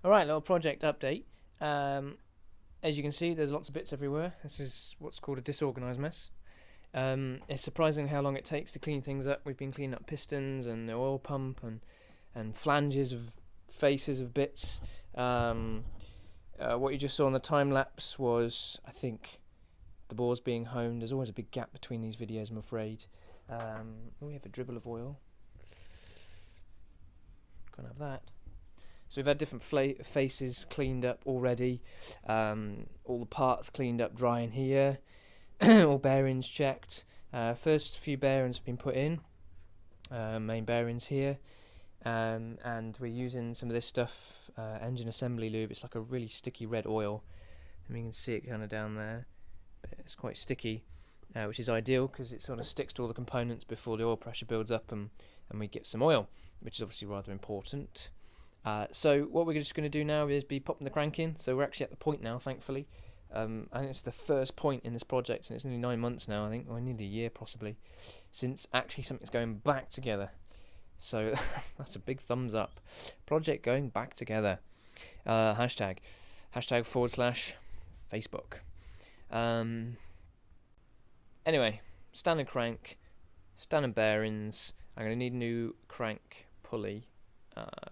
Alright, little project update. As you can see, there's lots of bits everywhere. This is what's called a disorganised mess. It's surprising how long it takes to clean things up. We've been cleaning up pistons and the oil pump and flanges of faces of bits. What you just saw on the time lapse was, I think, the bore's being honed. There's always a big gap between these videos, I'm afraid. We have a dribble of oil. Can't have that. So we've had different faces cleaned up already. All the parts cleaned up, dry in here. All bearings checked. First few bearings have been put in. Main bearings here. And we're using some of this stuff, engine assembly lube. It's like a really sticky red oil. And you can see it kind of down there. But it's quite sticky, which is ideal because it sort of sticks to all the components before the oil pressure builds up and we get some oil, which is obviously rather important. So what we're just going to do now is be popping the crank in. So we're actually at the point now, thankfully. I think it's the first point in this project, and it's nearly 9 months now, I think, or nearly a year possibly, since actually something's going back together. So that's a big thumbs up. Project going back together. Hashtag / Facebook. Anyway, standard crank, standard bearings. I'm going to need a new crank pulley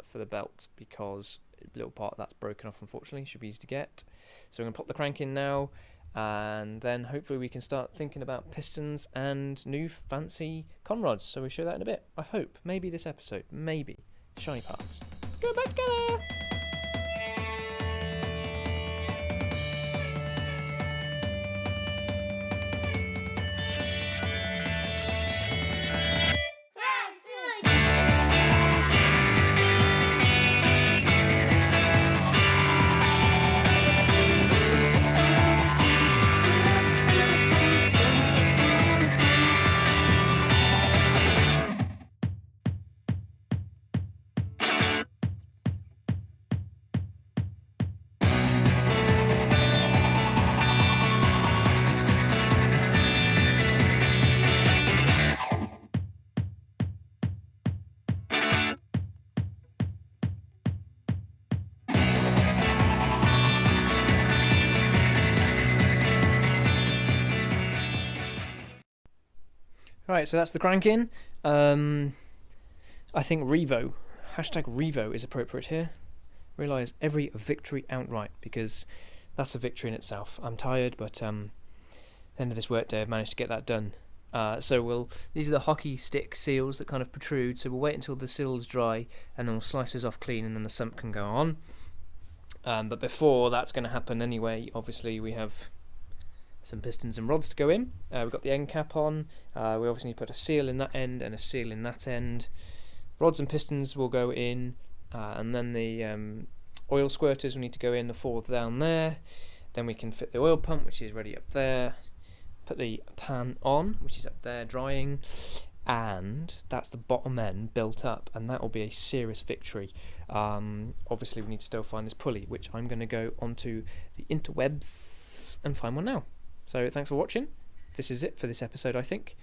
for the belt because a little part that's broken off, unfortunately. Should be easy to get. So I'm going to pop the crank in now, and then hopefully we can start thinking about pistons and new fancy conrods. So we'll show that in a bit, I hope. Maybe this episode. Maybe. Shiny parts. Go back together! Right, so that's the crank in. I think Revo, #Revo is appropriate here. Realise every victory outright, because that's a victory in itself. I'm tired, but at the end of this workday I've managed to get that done. These are the hockey stick seals that kind of protrude, so we'll wait until the seal's dry and then we'll slice those off clean and then the sump can go on. But before that's going to happen anyway, obviously we have some pistons and rods to go in. We've got the end cap on. We obviously need to put a seal in that end and a seal in that end. Rods and pistons will go in, and then the oil squirters will need to go in, the 4 down there. Then we can fit the oil pump, which is ready up there. Put the pan on, which is up there drying, and that's the bottom end built up, and that will be a serious victory. Obviously we need to still find this pulley, which I'm going to go onto the interwebs and find one now. So thanks for watching. This is it for this episode, I think.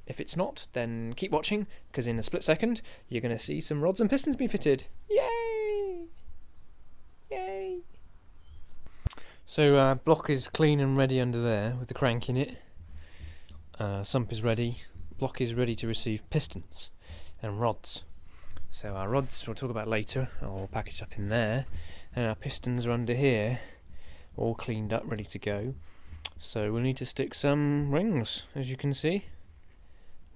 If it's not, then keep watching, because in a split second you're going to see some rods and pistons being fitted. Yay! Yay! So block is clean and ready under there with the crank in it. Sump is ready. Block is ready to receive pistons and rods. So our rods we'll talk about later. I'll package up in there. And our pistons are under here, all cleaned up, ready to go. So we'll need to stick some rings, as you can see.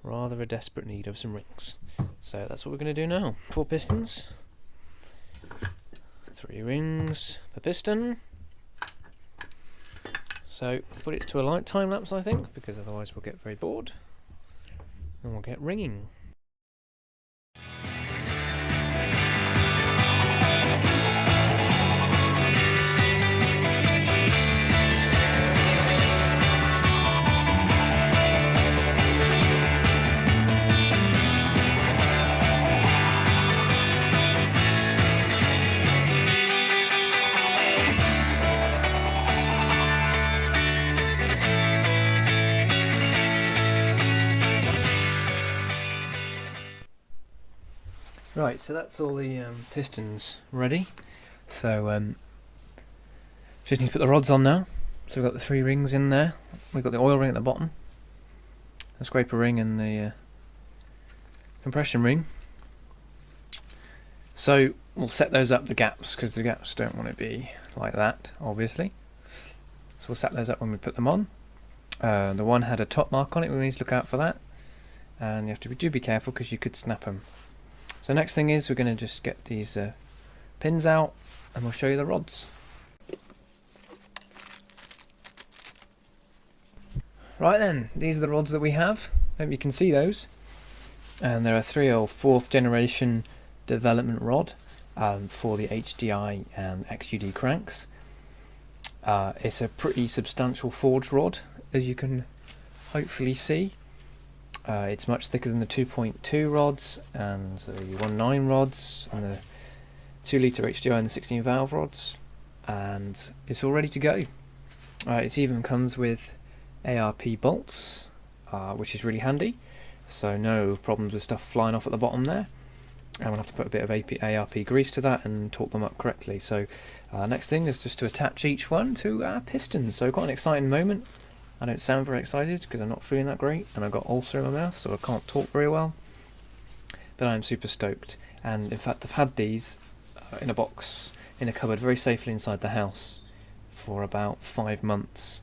Rather a desperate need of some rings. So that's what we're going to do now. 4 pistons. 3 rings per piston. So put it to a light time lapse, I think, because otherwise we'll get very bored. And we'll get ringing. Right, so that's all the pistons ready. So just need to put the rods on now. So we've got the 3 rings in there. We've got the oil ring at the bottom, the scraper ring and the compression ring. So we'll set those up, the gaps, because the gaps don't want to be like that, obviously. So we'll set those up when we put them on. The one had a top mark on it, we need to look out for that. And you have to be careful because you could snap them. So next thing is we're going to just get these pins out and we'll show you the rods. Right then, these are the rods that we have. Hope you can see those. And they're a 3 or 4th generation development rod for the HDI and XUD cranks. It's a pretty substantial forged rod, as you can hopefully see. It's much thicker than the 2.2 rods and the 1.9 rods and the 2 litre HDI and the 16 valve rods, and it's all ready to go. It even comes with ARP bolts, which is really handy, so no problems with stuff flying off at the bottom there. And we'll have to put a bit of ARP grease to that and torque them up correctly. So next thing is just to attach each one to our pistons. So quite an exciting moment. I don't sound very excited because I'm not feeling that great and I've got ulcer in my mouth, so I can't talk very well. But I'm super stoked, and in fact I've had these in a box in a cupboard very safely inside the house for about 5 months.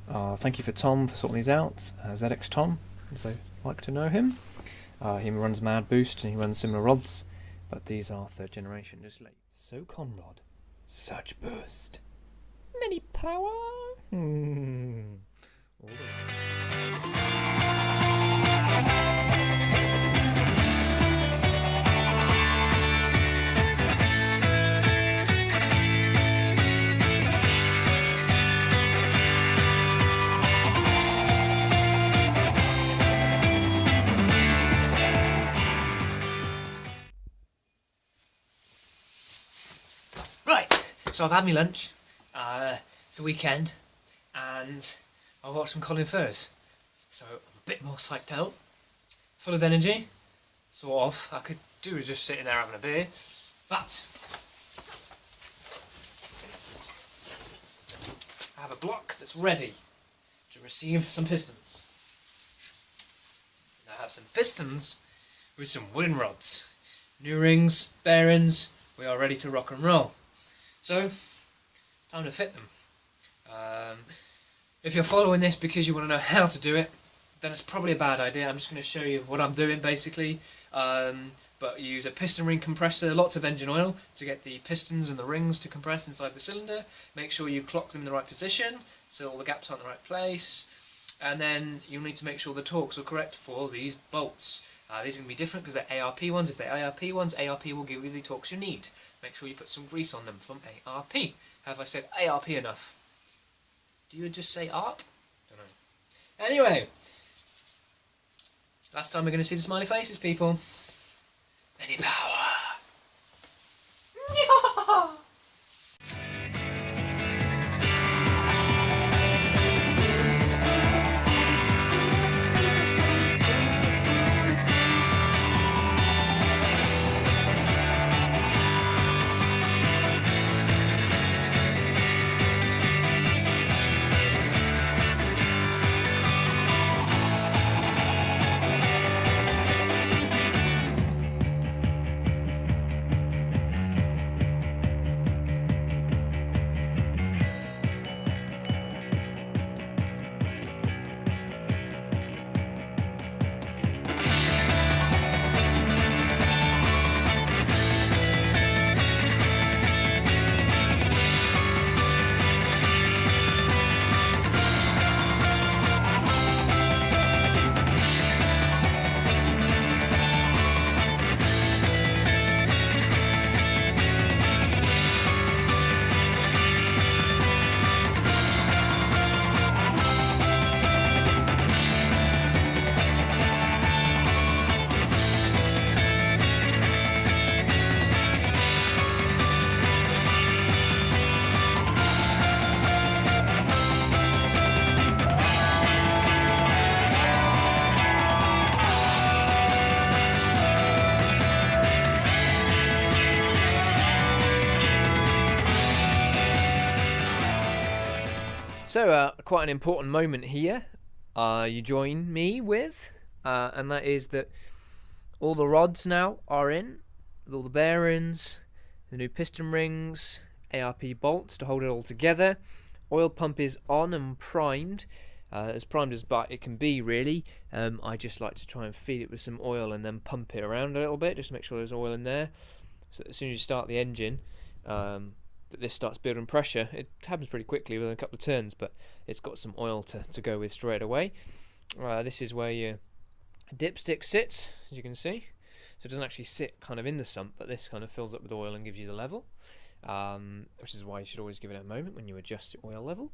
Thank you for Tom for sorting these out, ZX Tom, as I like to know him. He runs Mad Boost and he runs similar rods, but these are 3rd generation, just like so. Conrod, such boost, many power. All the way. Right, so I've had my lunch. It's the weekend, and I watched some Colin Firth, so I'm a bit more psyched out, full of energy, sort of. I could do with just sitting there having a beer, but I have a block that's ready to receive some pistons. And I have some pistons with some Winrods, new rings, bearings. We are ready to rock and roll. So, time to fit them. If you're following this because you want to know how to do it, then it's probably a bad idea. I'm just going to show you what I'm doing basically. But you use a piston ring compressor, lots of engine oil to get the pistons and the rings to compress inside the cylinder. Make sure you clock them in the right position so all the gaps are in the right place. And then you'll need to make sure the torques are correct for these bolts. These are going to be different because they're ARP ones. If they're ARP ones, ARP will give you the torques you need. Make sure you put some grease on them from ARP. Have I said ARP enough? Do you just say ARP? Don't know. Anyway, last time we're going to see the smiley faces, people. Any power. So, quite an important moment here you join me with, and that is that all the rods now are in, with all the bearings, the new piston rings, ARP bolts to hold it all together. Oil pump is on and primed, as primed as it can be really. I just like to try and feed it with some oil and then pump it around a little bit just to make sure there's oil in there. So as soon as you start the engine, that this starts building pressure. It happens pretty quickly within a couple of turns, but it's got some oil to go with straight away. This is where your dipstick sits, as you can see. So it doesn't actually sit kind of in the sump, but this kind of fills up with oil and gives you the level, which is why you should always give it a moment when you adjust the oil level.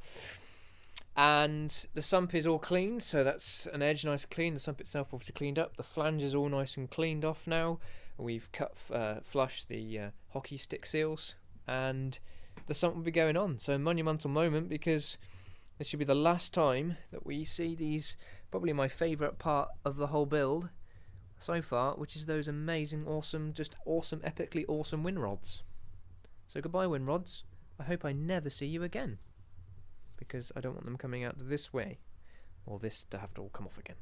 And the sump is all cleaned, so that's an edge nice and clean. The sump itself obviously cleaned up. The flange is all nice and cleaned off now. We've cut flush the hockey stick seals, and the sump will be going on. So a monumental moment, because this should be the last time that we see these, probably my favourite part of the whole build so far, which is those amazing, awesome, just awesome, epically awesome Winrods. So goodbye, Winrods. I hope I never see you again, because I don't want them coming out this way, or this to have to all come off again.